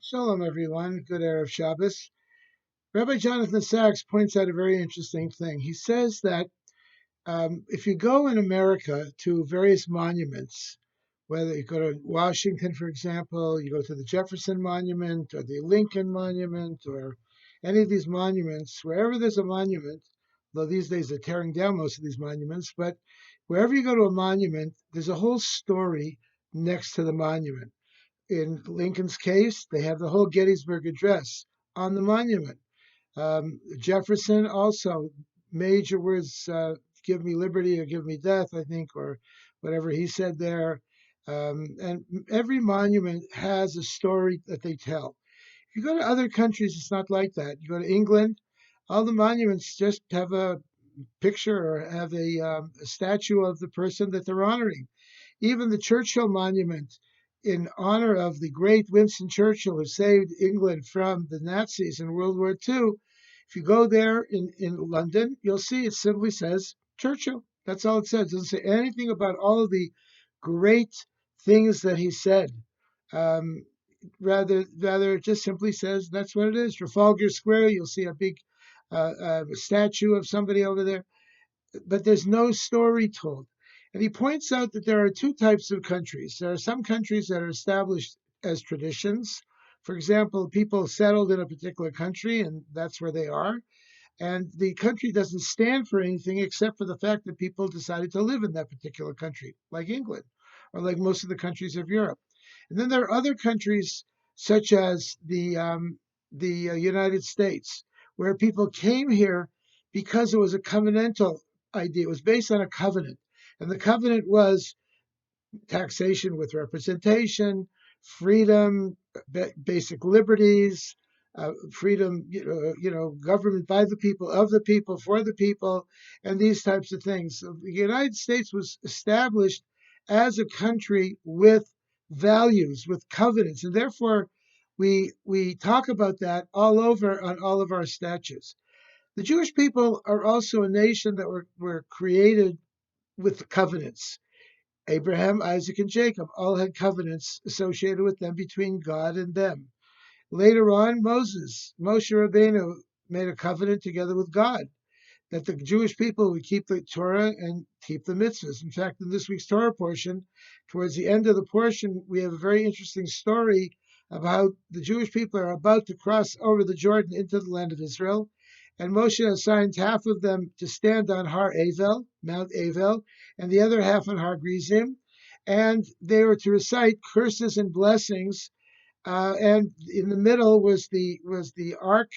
Shalom, everyone. Good Erev Shabbos. Rabbi Jonathan Sachs points out a very interesting thing. He says that if you go in America to various monuments, whether you go to Washington, for example, you go to the Jefferson Monument or the Lincoln Monument or any of these monuments, wherever there's a monument, though these days they're tearing down most of these monuments, but wherever you go to a monument, there's a whole story next to the monument. In Lincoln's case, they have the whole Gettysburg Address on the monument. Jefferson also, major words, give me liberty or give me death, I think, or whatever he said there. And every monument has a story that they tell. If you go to other countries, it's not like that. You go to England, all the monuments just have a picture or have a statue of the person that they're honoring. Even the Churchill Monument, in honor of the great Winston Churchill who saved England from the Nazis in World War II, if you go there in London, you'll see it simply says Churchill. That's all it says. It doesn't say anything about all of the great things that he said. Um, rather, it just simply says that's what it is. Trafalgar Square, you'll see a big statue of somebody over there, but there's no story told. And he points out that there are two types of countries. There are some countries that are established as traditions. For example, people settled in a particular country and that's where they are. And the country doesn't stand for anything except for the fact that people decided to live in that particular country, like England or like most of the countries of Europe. And then there are other countries, such as the United States, where people came here because it was a covenantal idea. It was based on a covenant, and the covenant was taxation with representation, freedom, basic liberties, freedom, government by the people, of the people, for the people, and these types of things. So the United States was established as a country with values, with covenants, and therefore we talk about that all over on all of our statues. The Jewish people are also a nation that were created with covenants. Abraham, Isaac, and Jacob all had covenants associated with them between God and them. Later on, Moshe Rabbeinu, made a covenant together with God that the Jewish people would keep the Torah and keep the mitzvahs. In fact, in this week's Torah portion, towards the end of the portion, we have a very interesting story about how the Jewish people are about to cross over the Jordan into the land of Israel. And Moshe assigned half of them to stand on Har Avel, Mount Avel, and the other half on Har Grizim. And they were to recite curses and blessings. And in the middle was the ark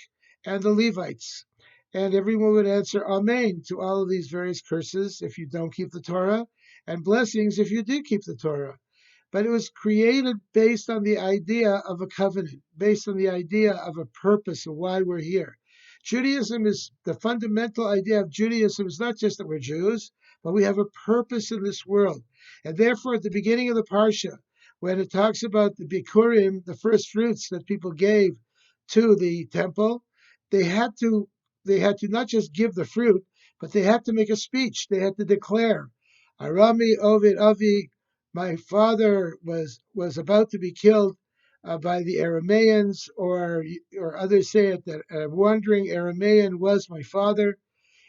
and the Levites. And everyone would answer Amen to all of these various curses if you don't keep the Torah, and blessings if you do keep the Torah. But it was created based on the idea of a covenant, based on the idea of a purpose of why we're here. Judaism is the fundamental idea of Judaism is not just that we're Jews, but we have a purpose in this world. And therefore, at the beginning of the Parsha, when it talks about the Bikurim, the first fruits that people gave to the temple, they had to they had to not just give the fruit, but they had to make a speech. They had to declare, Arami Ovid Avi, my father was about to be killed by the Arameans, or others say it that a wandering Aramean was my father.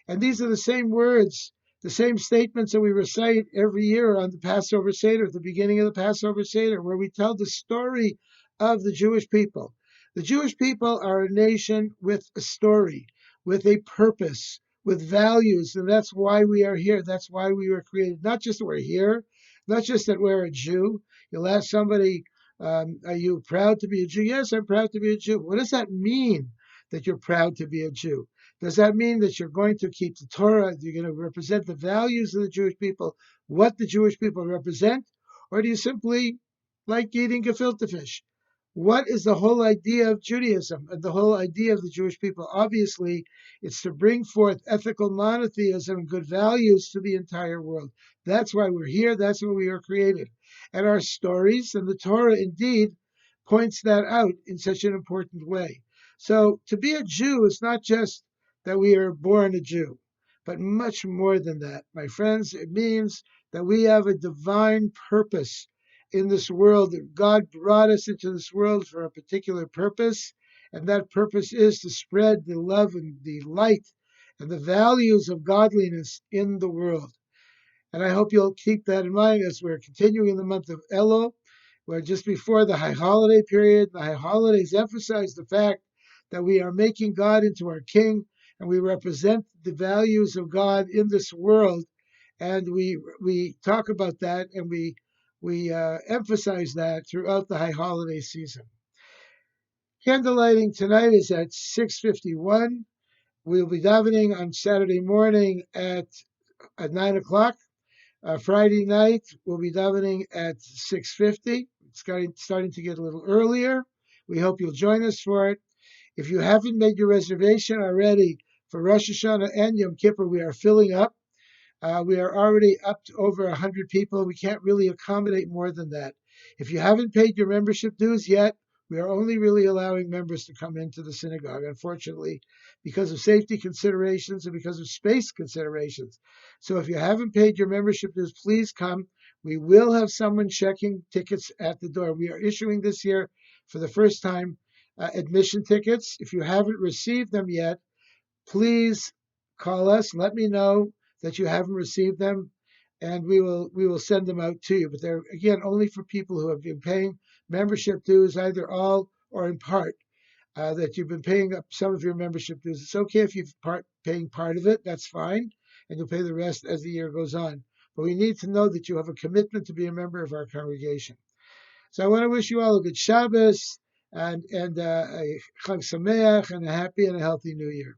And these are the same words, the same statements that we recite every year on the Passover Seder, at the beginning of the Passover Seder, where we tell the story of the Jewish people. The Jewish people are a nation with a story, with a purpose, with values, and that's why we are here. That's why we were created. Not just that we're here, not just that we're a Jew. You'll ask somebody, are you proud to be a Jew? Yes, I'm proud to be a Jew. What does that mean that you're proud to be a Jew? Does that mean that you're going to keep the Torah? You're going to represent the values of the Jewish people, what the Jewish people represent? Or do you simply like eating gefilte fish? What is the whole idea of Judaism and the whole idea of the Jewish people? Obviously, it's to bring forth ethical monotheism and good values to the entire world. That's why we're here. That's why we are created. And our stories and the Torah indeed points that out in such an important way. So to be a Jew is not just that we are born a Jew, but much more than that. My friends, it means that we have a divine purpose. in this world. God brought us into this world for a particular purpose, and that purpose is to spread the love and the light and the values of godliness in the world. And I hope you'll keep that in mind as we're continuing the month of Elul. We're just before the high holiday period. The high holidays emphasize the fact that we are making God into our king, and we represent the values of God in this world. And we talk about that, and we emphasize that throughout the high holiday season. Candle lighting tonight is at 6:51. We'll be davening on Saturday morning at 9 o'clock. Friday night, we'll be davening at 6:50. It's starting to get a little earlier. We hope you'll join us for it. If you haven't made your reservation already for Rosh Hashanah and Yom Kippur, we are filling up. We are already up to over 100 people. We can't really accommodate more than that. If you haven't paid your membership dues yet, we are only really allowing members to come into the synagogue, unfortunately, because of safety considerations and because of space considerations. So if you haven't paid your membership dues, please come. We will have someone checking tickets at the door. We are issuing this year for the first time admission tickets. If you haven't received them yet, please call us. Let me know that you haven't received them, and we will send them out to you. But they're again only for people who have been paying membership dues, either all or in part. That you've been paying up some of your membership dues. It's okay if you've paying part of it. That's fine, and you'll pay the rest as the year goes on. But we need to know that you have a commitment to be a member of our congregation. So I want to wish you all a good Shabbos and a Chag Sameach and a happy and a healthy New Year.